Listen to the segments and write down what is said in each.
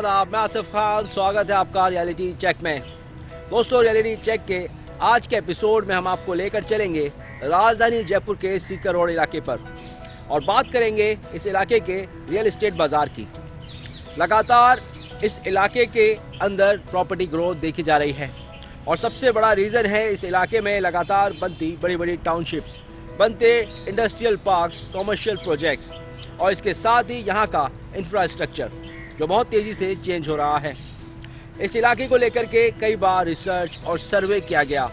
आदाब, मैं आसिफ खान। स्वागत है आपका रियलिटी चेक में। दोस्तों, रियलिटी चेक के आज के एपिसोड में हम आपको लेकर चलेंगे राजधानी जयपुर के सीकर रोड इलाके पर और बात करेंगे इस इलाके के रियल एस्टेट बाजार की। लगातार इस इलाके के अंदर प्रॉपर्टी ग्रोथ देखी जा रही है और सबसे बड़ा रीज़न है इस इलाके में लगातार बनती बड़ी बड़ी टाउनशिप्स, बनते इंडस्ट्रियल पार्क्स, कमर्शियल प्रोजेक्ट्स और इसके साथ ही यहाँ का इंफ्रास्ट्रक्चर जो बहुत तेज़ी से चेंज हो रहा है। इस इलाके को लेकर के कई बार रिसर्च और सर्वे किया गया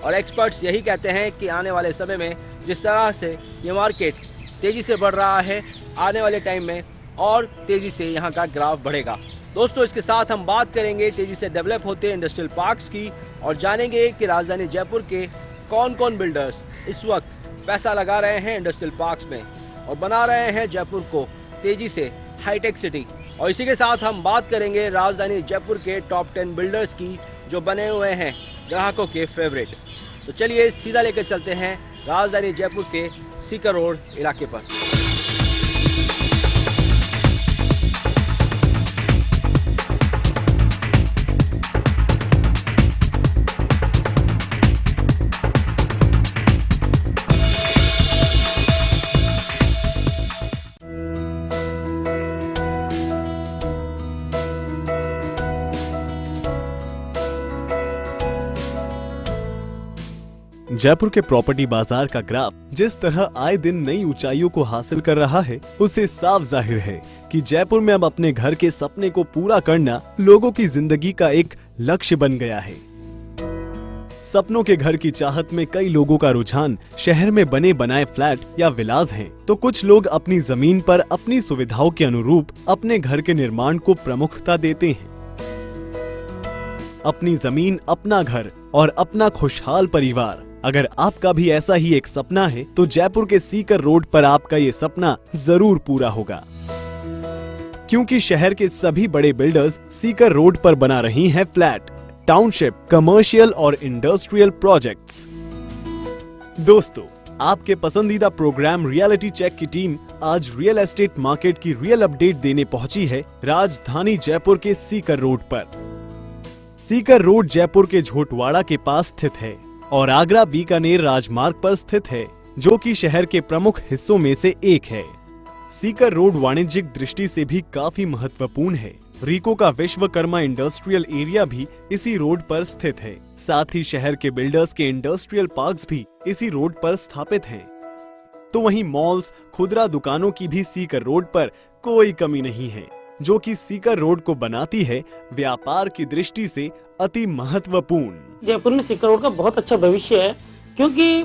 और एक्सपर्ट्स यही कहते हैं कि आने वाले समय में जिस तरह से ये मार्केट तेज़ी से बढ़ रहा है, आने वाले टाइम में और तेज़ी से यहाँ का ग्राफ बढ़ेगा। दोस्तों, इसके साथ हम बात करेंगे तेज़ी से डेवलप होते इंडस्ट्रियल पार्क्स की और जानेंगे कि राजधानी जयपुर के कौन कौन बिल्डर्स इस वक्त पैसा लगा रहे हैं इंडस्ट्रियल पार्क्स में और बना रहे हैं जयपुर को तेज़ी से हाईटेक सिटी। और इसी के साथ हम बात करेंगे राजधानी जयपुर के टॉप 10 बिल्डर्स की जो बने हुए हैं ग्राहकों के फेवरेट। तो चलिए सीधा लेकर चलते हैं राजधानी जयपुर के सीकर रोड इलाके पर। जयपुर के प्रॉपर्टी बाजार का ग्राफ जिस तरह आए दिन नई ऊंचाइयों को हासिल कर रहा है, उससे साफ जाहिर है कि जयपुर में अब अपने घर के सपने को पूरा करना लोगों की जिंदगी का एक लक्ष्य बन गया है। सपनों के घर की चाहत में कई लोगों का रुझान शहर में बने बनाए फ्लैट या विलास हैं, तो कुछ लोग अपनी जमीन पर अपनी सुविधाओं के अनुरूप अपने घर के निर्माण को प्रमुखता देते हैं। अपनी जमीन, अपना घर और अपना खुशहाल परिवार, अगर आपका भी ऐसा ही एक सपना है तो जयपुर के सीकर रोड पर आपका ये सपना जरूर पूरा होगा, क्योंकि शहर के सभी बड़े बिल्डर्स सीकर रोड पर बना रही हैं फ्लैट, टाउनशिप, कमर्शियल और इंडस्ट्रियल प्रोजेक्ट्स। दोस्तों, आपके पसंदीदा प्रोग्राम रियलिटी चेक की टीम आज रियल एस्टेट मार्केट की रियल अपडेट देने पहुंची है राजधानी जयपुर के सीकर रोड पर। सीकर रोड जयपुर के झोटवाड़ा के पास स्थित है और आगरा बीकानेर राजमार्ग पर स्थित है, जो कि शहर के प्रमुख हिस्सों में से एक है। सीकर रोड वाणिज्यिक दृष्टि से भी काफी महत्वपूर्ण है। रीको का विश्वकर्मा इंडस्ट्रियल एरिया भी इसी रोड पर स्थित है। साथ ही शहर के बिल्डर्स के इंडस्ट्रियल पार्क्स भी इसी रोड पर स्थापित हैं। तो वहीं मॉल्स, खुदरा दुकानों की भी सीकर रोड पर कोई कमी नहीं है, जो कि सीकर रोड को बनाती है व्यापार की दृष्टि से अति महत्वपूर्ण। जयपुर में सीकर रोड का बहुत अच्छा भविष्य है, क्योंकि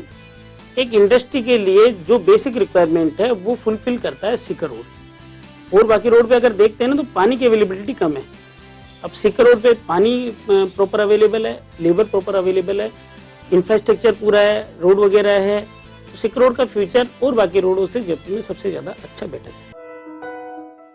एक इंडस्ट्री के लिए जो बेसिक रिक्वायरमेंट है वो फुलफिल करता है सीकर रोड। और बाकी रोड पे अगर देखते हैं ना तो पानी की अवेलेबिलिटी कम है। अब सीकर रोड पे पानी प्रॉपर अवेलेबल है, लेबर प्रॉपर अवेलेबल है, इंफ्रास्ट्रक्चर पूरा है, रोड वगैरह है। तो सीकर रोड का फ्यूचर और बाकी रोडों से जयपुर में सबसे ज्यादा अच्छा बेटर है।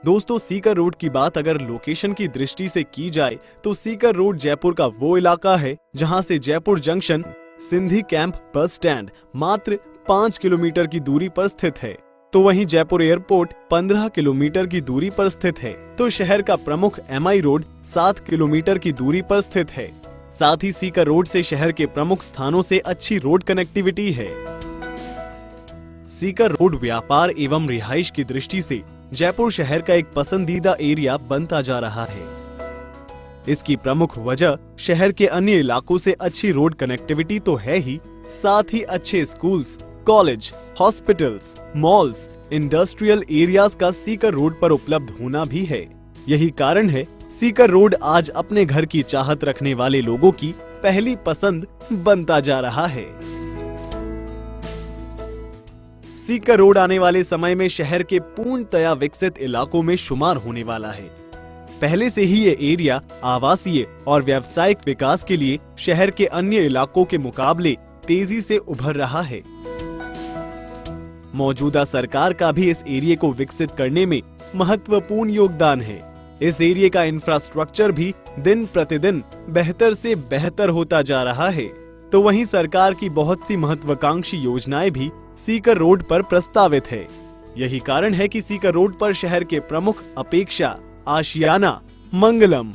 दोस्तों, सीकर रोड की बात अगर लोकेशन की दृष्टि से की जाए तो सीकर रोड जयपुर का वो इलाका है जहां से Jaipur junction, Sindhi camp bus stand मात्र 5 किलोमीटर की दूरी पर स्थित है। तो वहीं जयपुर एयरपोर्ट 15 किलोमीटर की दूरी पर स्थित है। तो शहर का प्रमुख MI रोड 7 किलोमीटर की दूरी पर स्थित है। साथ ही सीकर रोड से शहर के प्रमुख स्थानों से अच्छी रोड कनेक्टिविटी है। सीकर रोड व्यापार एवं रिहाइश की दृष्टि से जयपुर शहर का एक पसंदीदा एरिया बनता जा रहा है। इसकी प्रमुख वजह शहर के अन्य इलाकों से अच्छी रोड कनेक्टिविटी तो है ही, साथ ही अच्छे schools, college, hospitals, malls, industrial areas का सीकर रोड पर उपलब्ध होना भी है। यही कारण है सीकर रोड आज अपने घर की चाहत रखने वाले लोगों की पहली पसंद बनता जा रहा है। सीकर रोड आने वाले समय में शहर के पूर्णतया विकसित इलाकों में शुमार होने वाला है। पहले से ही ये एरिया आवासीय और व्यावसायिक विकास के लिए शहर के अन्य इलाकों के मुकाबले तेजी से उभर रहा है। मौजूदा सरकार का भी इस एरिया को विकसित करने में महत्वपूर्ण योगदान है। इस एरिया का इंफ्रास्ट्रक्चर भी दिन प्रतिदिन बेहतर से बेहतर होता जा रहा है। तो वहीं सरकार की बहुत सी महत्वाकांक्षी योजनाएं भी सीकर रोड पर प्रस्तावित है। यही कारण है कि सीकर रोड पर शहर के प्रमुख अपेक्षा, आशियाना, मंगलम,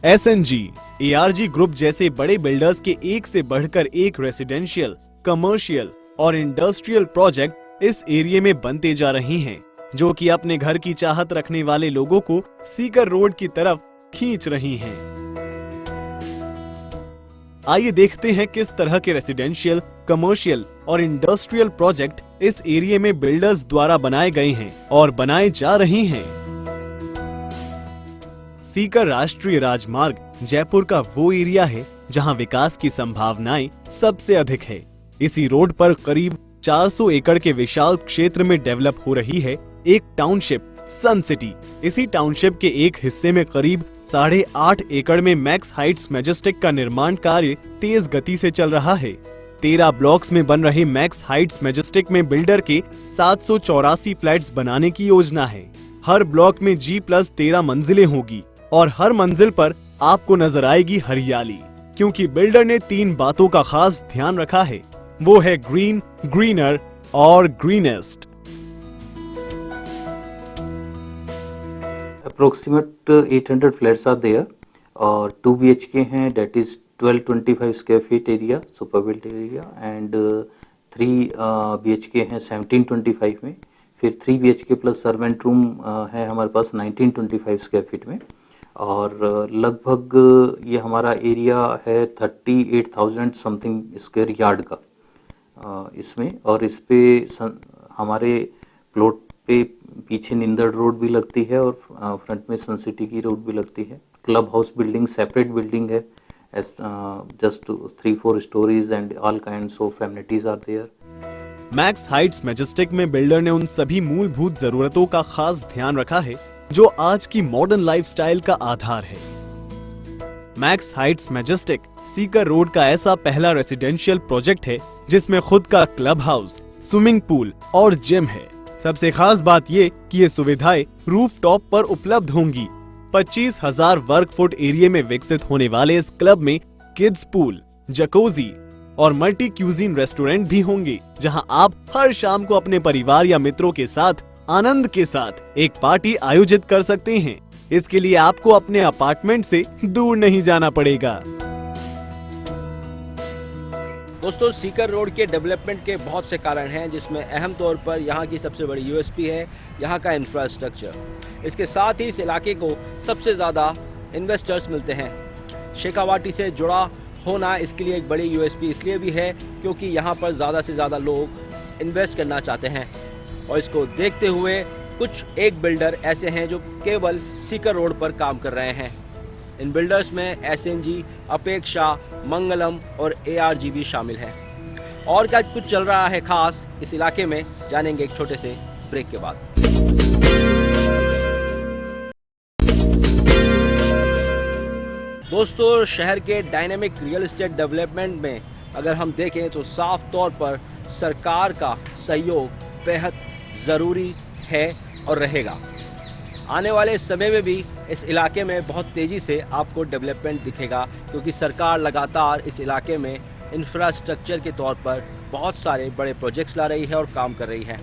SNG, ARG ग्रुप जैसे बड़े बिल्डर्स के एक से बढ़कर एक रेसिडेंशियल, कमर्शियल और इंडस्ट्रियल प्रोजेक्ट इस एरिया में बनते जा रहे हैं, जो कि अपने घर की चाहत रखने वाले लोगों को सीकर रोड की तरफ खींच रही हैं। आइए देखते हैं किस तरह के रेसिडेंशियल, कमर्शियल और इंडस्ट्रियल प्रोजेक्ट इस एरिया में बिल्डर्स द्वारा बनाए गए हैं और बनाए जा रहे हैं। सीकर राष्ट्रीय राजमार्ग जयपुर का वो एरिया है जहां विकास की संभावनाएं सबसे अधिक है। इसी रोड पर करीब 400 एकड़ के विशाल क्षेत्र में डेवलप हो रही है एक टाउनशिप, सन सिटी। इसी टाउनशिप के एक हिस्से में करीब 8.5 एकड़ में मैक्स हाइट्स मैजेस्टिक का निर्माण कार्य तेज गति से चल रहा है। 13 ब्लॉक्स में बन रहे मैक्स हाइट्स मैजेस्टिक में बिल्डर के 784 फ्लैट्स बनाने की योजना है। हर ब्लॉक में G+13 मंजिलें होगी और हर मंजिल पर आपको नजर आएगी हरियाली, क्योंकि बिल्डर ने 3 बातों का खास ध्यान रखा है। वो है ग्रीन, ग्रीनर और greenest. Approximate 800 flats are there और 2 BHK हैं, that is 1225 square feet area, super built area, and 3 BHK हैं 1725 में, फिर 3 BHK प्लस सर्वेंट रूम है हमारे पास 1925 स्क्वायर फीट में, और लगभग ये हमारा एरिया है 38,000 समथिंग स्क्वायर यार्ड का इसमें। और इस पे हमारे प्लॉट पे पीछे निंदड़ रोड भी लगती है और फ्रंट में सन सिटी की रोड भी लगती है। Club house building separate building है, just 3-4 storeys and all kinds of amenities are there. Max Heights Majestic में बिल्डर ने उन सभी मूलभूत जरूरतों का खास ध्यान रखा है जो आज की मॉडर्न लाइफस्टाइल का आधार है। Max Heights majestic Sikar road का ऐसा पहला रेसिडेंशियल प्रोजेक्ट है जिसमें खुद का क्लब हाउस, स्विमिंग पूल और जिम है। सबसे खास बात ये कि ये सुविधाएं रूफ टॉप पर उपलब्ध होंगी। 25,000 वर्ग फुट एरिया में विकसित होने वाले इस क्लब में किड्स पूल, जकोजी और मल्टी क्यूजीन रेस्टोरेंट भी होंगे, जहां आप हर शाम को अपने परिवार या मित्रों के साथ आनंद के साथ एक पार्टी आयोजित कर सकते हैं। इसके लिए आपको अपने अपार्टमेंट से दूर नहीं जाना पड़ेगा। दोस्तों, सीकर रोड के डेवलपमेंट के बहुत से कारण हैं, जिसमें अहम तौर पर यहाँ की सबसे बड़ी यूएसपी है यहाँ का इंफ्रास्ट्रक्चर। इसके साथ ही इस इलाके को सबसे ज़्यादा इन्वेस्टर्स मिलते हैं। शेखावाटी से जुड़ा होना इसके लिए एक बड़ी यूएसपी इसलिए भी है क्योंकि यहाँ पर ज़्यादा से ज़्यादा लोग इन्वेस्ट करना चाहते हैं, और इसको देखते हुए कुछ एक बिल्डर ऐसे हैं जो केवल सीकर रोड पर काम कर रहे हैं। इन बिल्डर्स में SNG, अपेक्षा, मंगलम और ARG भी शामिल हैं। और क्या कुछ चल रहा है खास इस इलाके में, जानेंगे एक छोटे से ब्रेक के बाद। दोस्तों, शहर के डायनेमिक रियल एस्टेट डेवलपमेंट में अगर हम देखें तो साफ तौर पर सरकार का सहयोग बेहद ज़रूरी है और रहेगा। आने वाले समय में भी इस इलाके में बहुत तेज़ी से आपको डेवलपमेंट दिखेगा, क्योंकि सरकार लगातार इस इलाके में इंफ्रास्ट्रक्चर के तौर पर बहुत सारे बड़े प्रोजेक्ट्स ला रही है और काम कर रही है।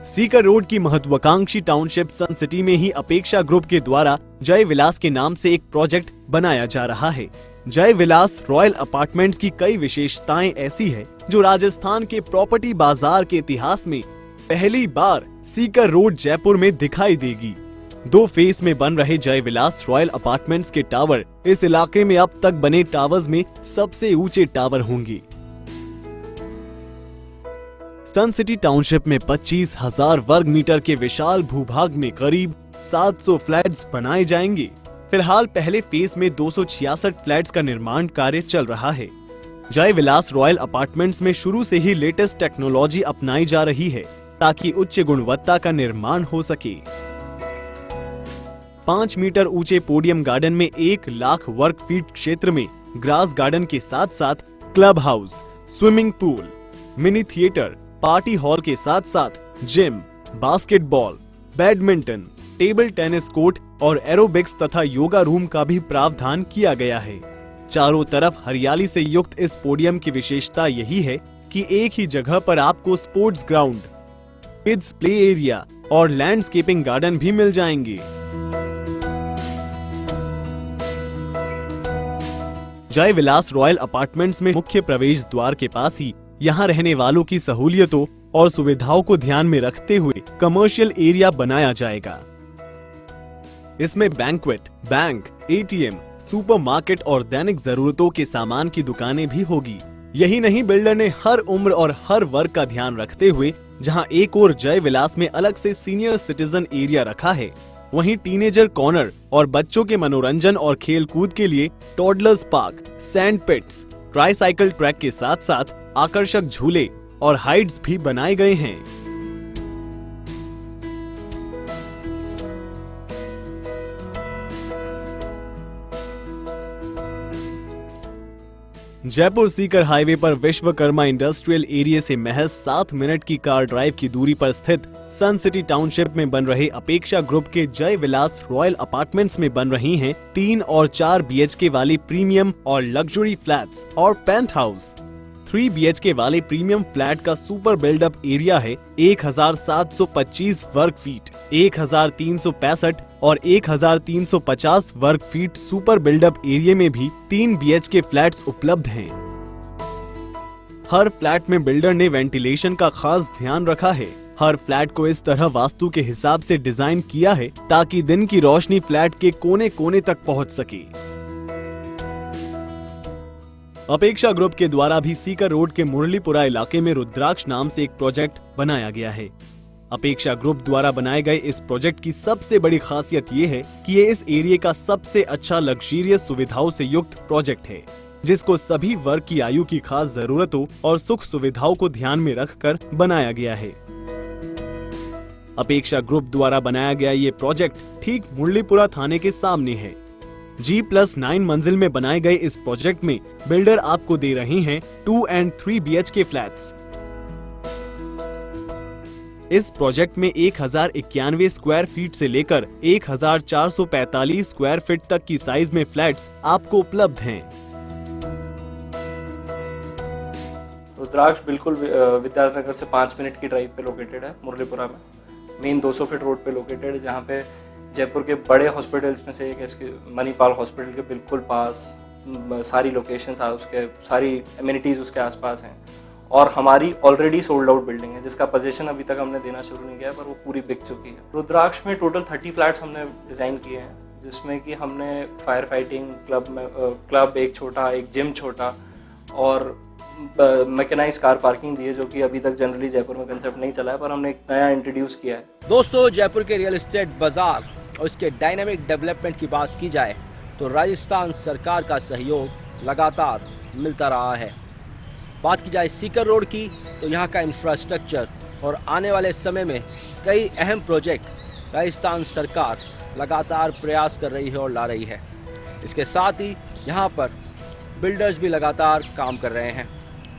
सीकर रोड की महत्वाकांक्षी टाउनशिप सन सिटी में ही अपेक्षा ग्रुप के द्वारा जय विलास के नाम से एक प्रोजेक्ट बनाया जा रहा है। जय विलास रॉयल अपार्टमेंट्स की कई विशेषताएं ऐसी है जो राजस्थान के प्रॉपर्टी बाजार के इतिहास में पहली बार सीकर रोड जयपुर में दिखाई देगी। 2 फेज में बन रहे जय विलास रॉयल अपार्टमेंट्स के टावर इस इलाके में अब तक बने टावर्स में सबसे ऊंचे टावर होंगे। सन सिटी टाउनशिप में 25,000 वर्ग मीटर के विशाल भूभाग में करीब 700 फ्लैट्स बनाए जाएंगे। फिलहाल पहले फेज में 266 फ्लैट्स का निर्माण कार्य चल रहा है। जय विलास रॉयल अपार्टमेंट्स में शुरू से ही लेटेस्ट टेक्नोलॉजी अपनाई जा रही है ताकि उच्च गुणवत्ता का निर्माण हो सके। 5 मीटर ऊंचे पोडियम गार्डन में 1 लाख वर्ग फीट क्षेत्र में ग्रास गार्डन के साथ साथ club house, swimming pool, mini theatre, party hall के साथ साथ gym, basketball, badminton, table tennis court और एरोबिक्स तथा योगा रूम का भी प्रावधान किया गया है। चारों तरफ हरियाली से युक्त इस पोडियम की विशेषता यही है कि एक ही जगह पर आपको sports ground, kids play area और लैंडस्केपिंग गार्डन भी मिल जाएंगे। जय विलास रॉयल अपार्टमेंट्स में मुख्य प्रवेश द्वार के पास ही यहाँ रहने वालों की सहूलियतों और सुविधाओं को ध्यान में रखते हुए कमर्शियल एरिया बनाया जाएगा। इसमें बैंक्वेट, बैंक, एटीएम, सुपरमार्केट और दैनिक जरूरतों के सामान की दुकानें भी होगी। यही नहीं, बिल्डर ने हर उम्र और हर वर्ग का ध्यान रखते हुए जहां एक और जय विलास में अलग से सीनियर सिटीजन एरिया रखा है, वहीं टीनेजर कॉर्नर और बच्चों के मनोरंजन और खेल कूद के लिए toddlers park, sand pits, tricycle track के साथ साथ आकर्षक झूले और हाइड्स भी बनाए गए हैं। जयपुर सीकर हाईवे पर विश्वकर्मा इंडस्ट्रियल एरिया से महज 7 मिनट की कार ड्राइव की दूरी पर स्थित सन सिटी टाउनशिप में बन रहे अपेक्षा ग्रुप के जय विलास रॉयल अपार्टमेंट्स में बन रही हैं 3 और 4 BHK वाली प्रीमियम और लग्जरी फ्लैट्स और पेंट हाउस। 3 BHK वाले प्रीमियम फ्लैट का सुपर बिल्डअप एरिया है 1725 वर्ग फीट, 1365 और 1350 वर्ग फीट सुपर बिल्डअप एरिया में भी 3 BHK फ्लैट्स उपलब्ध हैं। हर फ्लैट में बिल्डर ने वेंटिलेशन का खास ध्यान रखा है। हर फ्लैट को इस तरह वास्तु के हिसाब से डिजाइन किया है ताकि दिन की रोशनी फ्लैट के कोने कोने तक पहुंच सके। अपेक्षा ग्रुप के द्वारा भी सीकर रोड के मुरलीपुरा इलाके में रुद्राक्ष नाम से एक प्रोजेक्ट बनाया गया है। अपेक्षा ग्रुप द्वारा बनाए गए इस प्रोजेक्ट की सबसे बड़ी खासियत ये है कि ये इस एरिया का सबसे अच्छा लग्जरियस सुविधाओं से युक्त प्रोजेक्ट है, जिसको सभी वर्ग की आयु की खास जरूरतों और सुख सुविधाओं को ध्यान में रखकर बनाया गया है। अपेक्षा ग्रुप द्वारा बनाया गया ये प्रोजेक्ट ठीक मुरलीपुरा थाने के सामने है। G+9 मंजिल में बनाए गए इस प्रोजेक्ट में बिल्डर आपको दे रहे हैं 2 और 3 BHK फ्लैट्स। इस प्रोजेक्ट में 1091 स्क्वायर फीट से लेकर 1445 स्क्वायर फीट तक की साइज में फ्लैट्स आपको उपलब्ध हैं। रुद्राक्ष बिल्कुल विद्यानगर से 5 मिनट की ड्राइव पे लोकेटेड है, मुरलीपुरा में मेन 200 फीट रोड पे लोकेटेड है, जहाँ पे जयपुर के बड़े हॉस्पिटल्स में से एक है मणिपाल हॉस्पिटल के बिल्कुल पास सारी लोकेशंस उसके सारी एमिनिटीज़ उसके आसपास हैं। और हमारी ऑलरेडी सोल्ड आउट बिल्डिंग है जिसका पोजीशन अभी तक हमने देना शुरू नहीं किया है, पर वो पूरी बिक चुकी है। रुद्राक्ष में टोटल 30 फ्लैट्स हमने डिज़ाइन किए हैं, जिसमें कि हमने फायर फाइटिंग क्लब एक छोटा, एक जिम छोटा और मैकेनाइज कार पार्किंग दी है, जो कि अभी तक जनरली जयपुर में कंसेप्ट नहीं चला है, पर हमने एक नया इंट्रोड्यूस किया है। दोस्तों, जयपुर के रियल एस्टेट बाजार और इसके डायनामिक डेवलपमेंट की बात की जाए तो राजस्थान सरकार का सहयोग लगातार मिलता रहा है। बात की जाए सीकर रोड की तो यहाँ का इंफ्रास्ट्रक्चर और आने वाले समय में कई अहम प्रोजेक्ट राजस्थान सरकार लगातार प्रयास कर रही है और ला रही है। इसके साथ ही यहाँ पर बिल्डर्स भी लगातार काम कर रहे हैं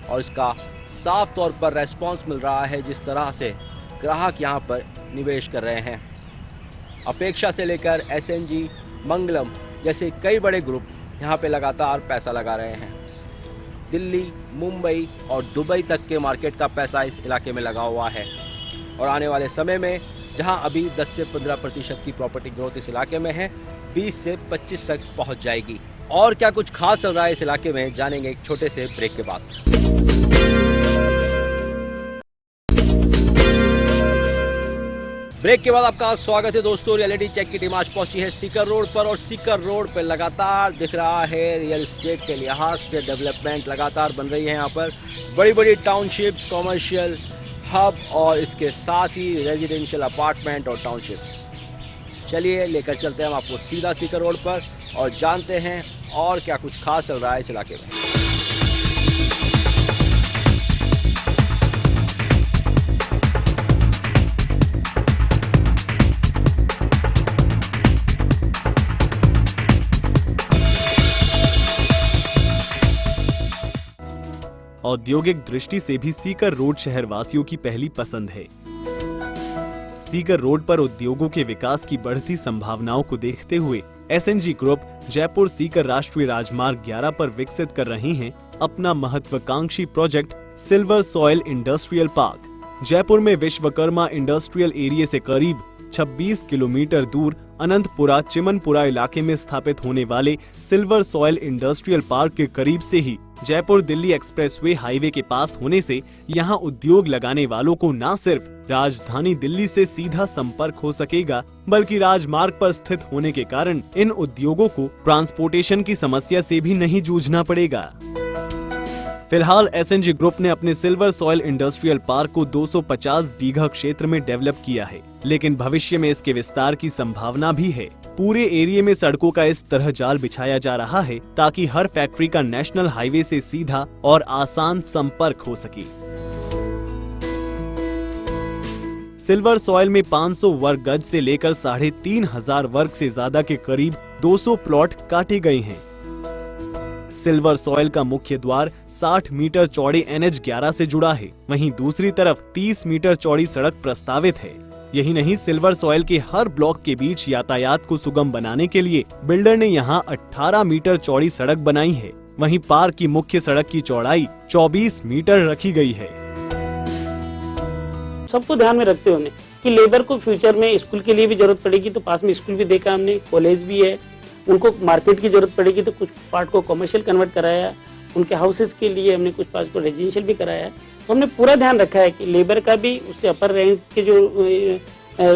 और इसका साफ तौर पर रेस्पॉन्स मिल रहा है जिस तरह से ग्राहक यहाँ पर निवेश कर रहे हैं। अपेक्षा से लेकर SNG, मंगलम जैसे कई बड़े ग्रुप यहाँ पे लगातार पैसा लगा रहे हैं। दिल्ली, मुंबई और दुबई तक के मार्केट का पैसा इस इलाके में लगा हुआ है और आने वाले समय में जहाँ अभी 10 से 15% की प्रॉपर्टी ग्रोथ इस इलाके में है, 20 से 25 तक पहुँच जाएगी। और क्या कुछ खास चल रहा है इस इलाके में, जानेंगे एक छोटे से ब्रेक के बाद। ब्रेक के बाद आपका स्वागत है दोस्तों। रियलिटी चेक की टीम आज पहुंची है सीकर रोड पर और सीकर रोड पर लगातार दिख रहा है रियल एस्टेट के लिहाज से डेवलपमेंट लगातार बन रही है। यहाँ पर बड़ी बड़ी टाउनशिप्स, कमर्शियल हब और इसके साथ ही रेजिडेंशियल अपार्टमेंट और टाउनशिप्स। चलिए लेकर चलते हैं हम आपको सीधा सीकर रोड पर और जानते हैं और क्या कुछ खास चल रहा है इस इलाके में। औद्योगिक दृष्टि से भी सीकर रोड शहरवासियों की पहली पसंद है। सीकर रोड पर उद्योगों के विकास की बढ़ती संभावनाओं को देखते हुए एसएनजी ग्रुप जयपुर सीकर राष्ट्रीय राजमार्ग 11 पर विकसित कर रहे हैं अपना महत्वाकांक्षी project silver soil industrial park. Jaipur में विश्वकर्मा इंडस्ट्रियल एरिया से करीब 26 किलोमीटर दूर अनंतपुरा चिमनपुरा इलाके में स्थापित होने वाले सिल्वर सॉइल इंडस्ट्रियल पार्क के करीब से ही जयपुर दिल्ली एक्सप्रेसवे हाईवे के पास होने से यहां उद्योग लगाने वालों को न सिर्फ राजधानी दिल्ली से सीधा संपर्क हो सकेगा, बल्कि राजमार्ग पर स्थित होने के कारण इन उद्योगों को ट्रांसपोर्टेशन की समस्या से भी नहीं जूझना पड़ेगा। फिलहाल एसएनजी ग्रुप ने अपने सिल्वर सॉइल इंडस्ट्रियल पार्क को 250 बीघा क्षेत्र में डेवलप किया है, लेकिन भविष्य में इसके विस्तार की संभावना भी है। पूरे एरिया में सड़कों का इस तरह जाल बिछाया जा रहा है ताकि हर फैक्ट्री का नेशनल हाईवे से सीधा और आसान संपर्क हो सके। सिल्वर सॉइल में 500 वर्ग गज से लेकर 3500 वर्ग से ज्यादा के करीब 200 प्लॉट काटे गए हैं। सिल्वर सॉइल का मुख्य द्वार 60 मीटर चौड़े NH 11 से जुड़ा है, वहीं दूसरी तरफ 30 मीटर चौड़ी सड़क प्रस्तावित है। यही नहीं, सिल्वर सॉइल के हर ब्लॉक के बीच यातायात को सुगम बनाने के लिए बिल्डर ने यहां 18 मीटर चौड़ी सड़क बनाई है। वहीं पार्क की मुख्य सड़क की चौड़ाई 24 मीटर रखी गई है। सबको ध्यान में रखते हुए कि लेबर को फ्यूचर में स्कूल के लिए भी जरूरत पड़ेगी तो पास में स्कूल भी देखा हमने, कॉलेज भी है, उनको मार्केट की जरूरत पड़ेगी तो कुछ पार्ट को कमर्शियल कन्वर्ट कराया, उनके हाउसेस के लिए हमने कुछ पार्ट को रेजिडेंशियल भी कराया। तो हमने पूरा ध्यान रखा है कि लेबर का भी, उससे अपर रेंज के जो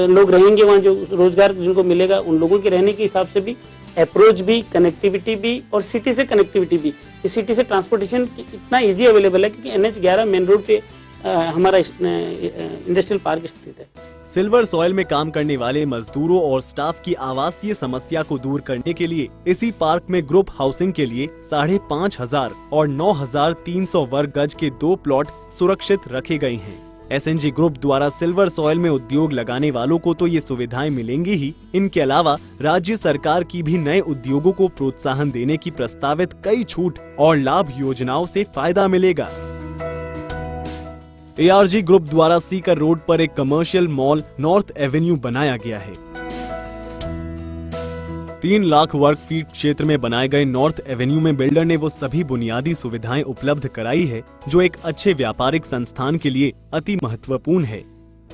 लोग रहेंगे वहाँ, जो रोजगार जिनको मिलेगा उन लोगों के रहने के हिसाब से भी, अप्रोच भी, कनेक्टिविटी भी और सिटी से कनेक्टिविटी भी। इस सिटी से ट्रांसपोर्टेशन इतना ईजी अवेलेबल है क्योंकि NH 11 मेन रोड पे हमारा इंडस्ट्रियल पार्क स्थित है। सिल्वर सॉइल में काम करने वाले मजदूरों और स्टाफ की आवासीय समस्या को दूर करने के लिए इसी पार्क में ग्रुप हाउसिंग के लिए 5,500 और 9,300 वर्ग गज के 2 प्लॉट सुरक्षित रखे गए हैं। एसएनजी ग्रुप द्वारा सिल्वर सॉइल में उद्योग लगाने वालों को तो ये सुविधाएं मिलेंगी ही, इनके अलावा राज्य सरकार की भी नए उद्योगों को प्रोत्साहन देने की प्रस्तावित कई छूट और लाभ योजनाओं से फायदा मिलेगा। ARG ग्रुप द्वारा सीकर रोड पर एक कमर्शियल मॉल नॉर्थ एवेन्यू बनाया गया है। 3 लाख वर्ग फीट क्षेत्र में बनाए गए नॉर्थ एवेन्यू में बिल्डर ने वो सभी बुनियादी सुविधाएं उपलब्ध कराई है जो एक अच्छे व्यापारिक संस्थान के लिए अति महत्वपूर्ण है।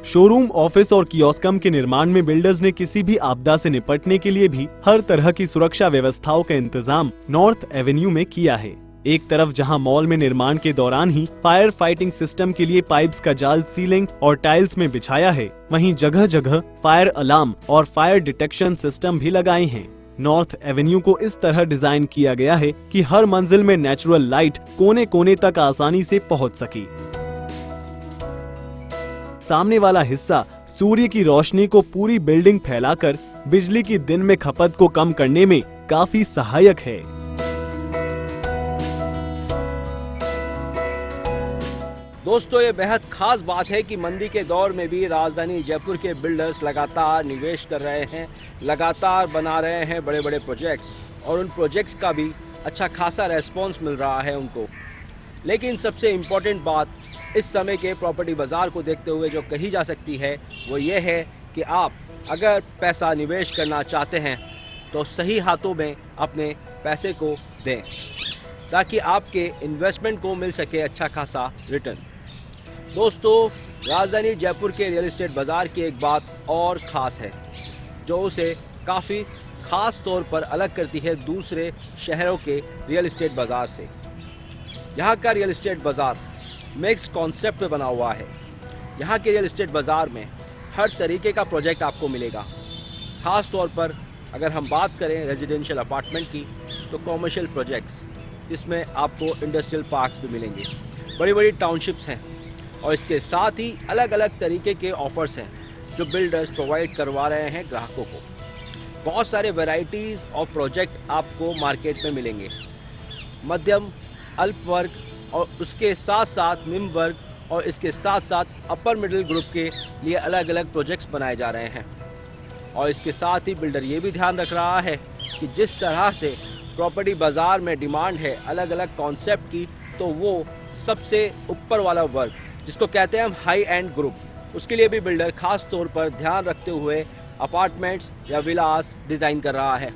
शोरूम, ऑफिस और कियोस्कम के निर्माण में बिल्डर्स ने किसी भी आपदा से निपटने के लिए भी हर तरह की सुरक्षा व्यवस्थाओं का इंतजाम नॉर्थ एवेन्यू में किया है। एक तरफ जहां मॉल में निर्माण के दौरान ही फायर फाइटिंग सिस्टम के लिए पाइप्स का जाल सीलिंग और टाइल्स में बिछाया है, वहीं जगह जगह फायर अलार्म और फायर डिटेक्शन सिस्टम भी लगाए हैं। नॉर्थ एवेन्यू को इस तरह डिजाइन किया गया है कि हर मंजिल में नेचुरल लाइट कोने कोने तक आसानी से पहुंच सके। सामने वाला हिस्सा सूर्य की रोशनी को पूरी बिल्डिंग फैलाकर बिजली की दिन में खपत को कम करने में काफी सहायक है। दोस्तों, ये बेहद खास बात है कि मंदी के दौर में भी राजधानी जयपुर के बिल्डर्स लगातार निवेश कर रहे हैं, लगातार बना रहे हैं बड़े बड़े प्रोजेक्ट्स, और उन प्रोजेक्ट्स का भी अच्छा खासा रेस्पॉन्स मिल रहा है उनको। लेकिन सबसे इम्पोर्टेंट बात इस समय के प्रॉपर्टी बाज़ार को देखते हुए जो कही जा सकती है वो ये है कि आप अगर पैसा निवेश करना चाहते हैं तो सही हाथों में अपने पैसे को दें ताकि आपके इन्वेस्टमेंट को मिल सके अच्छा खासा रिटर्न। दोस्तों, राजधानी जयपुर के रियल एस्टेट बाज़ार की एक बात और ख़ास है जो उसे काफ़ी ख़ास तौर पर अलग करती है दूसरे शहरों के रियल एस्टेट बाज़ार से। यहाँ का रियल एस्टेट बाज़ार मिक्स कॉन्सेप्ट पे बना हुआ है। यहाँ के रियल एस्टेट बाज़ार में हर तरीके का प्रोजेक्ट आपको मिलेगा। ख़ास तौर पर अगर हम बात करें रेजिडेंशियल अपार्टमेंट की तो कॉमर्शियल प्रोजेक्ट्स, जिसमें आपको इंडस्ट्रियल पार्क्स भी मिलेंगे, बड़ी बड़ी टाउनशिप्स हैं, और इसके साथ ही अलग अलग तरीके के ऑफर्स हैं जो बिल्डर्स प्रोवाइड करवा रहे हैं ग्राहकों को। बहुत सारे वैरायटीज़ ऑफ प्रोजेक्ट आपको मार्केट में मिलेंगे। मध्यम, अल्प वर्ग और उसके साथ साथ निम्न वर्ग और इसके साथ साथ अपर मिडिल ग्रुप के लिए अलग अलग प्रोजेक्ट्स बनाए जा रहे हैं। और इसके साथ ही बिल्डर ये भी ध्यान रख रहा है कि जिस तरह से प्रॉपर्टी बाज़ार में डिमांड है अलग अलग कॉन्सेप्ट की, तो वो सबसे ऊपर वाला वर्ग जिसको कहते हैं हम हाई एंड ग्रुप, उसके लिए भी बिल्डर खास तौर पर ध्यान रखते हुए अपार्टमेंट्स या विलास डिज़ाइन कर रहा है।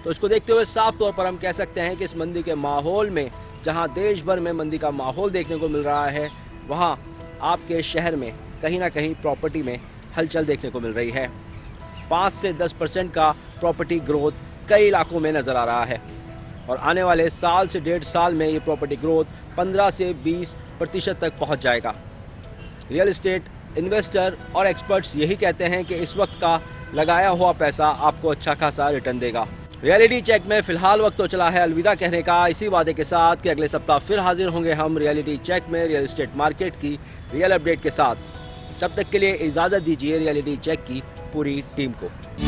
तो इसको देखते हुए साफ तौर पर हम कह सकते हैं कि इस मंदी के माहौल में, जहां देश भर में मंदी का माहौल देखने को मिल रहा है, वहां आपके शहर में कहीं ना कहीं प्रॉपर्टी में हलचल देखने को मिल रही है। 5 से 10% का प्रॉपर्टी ग्रोथ कई इलाकों में नज़र आ रहा है और आने वाले साल से 1.5 साल में ये प्रॉपर्टी ग्रोथ 15 से 20% तक पहुंच जाएगा। रियल एस्टेट इन्वेस्टर और एक्सपर्ट्स यही कहते हैं कि इस वक्त का लगाया हुआ पैसा आपको अच्छा खासा रिटर्न देगा। रियलिटी चेक में फिलहाल वक्त तो चला है अलविदा कहने का, इसी वादे के साथ कि अगले सप्ताह फिर हाजिर होंगे हम रियलिटी चेक में रियल एस्टेट मार्केट की रियल अपडेट के साथ। तब तक के लिए इजाज़त दीजिए रियलिटी चेक की पूरी टीम को।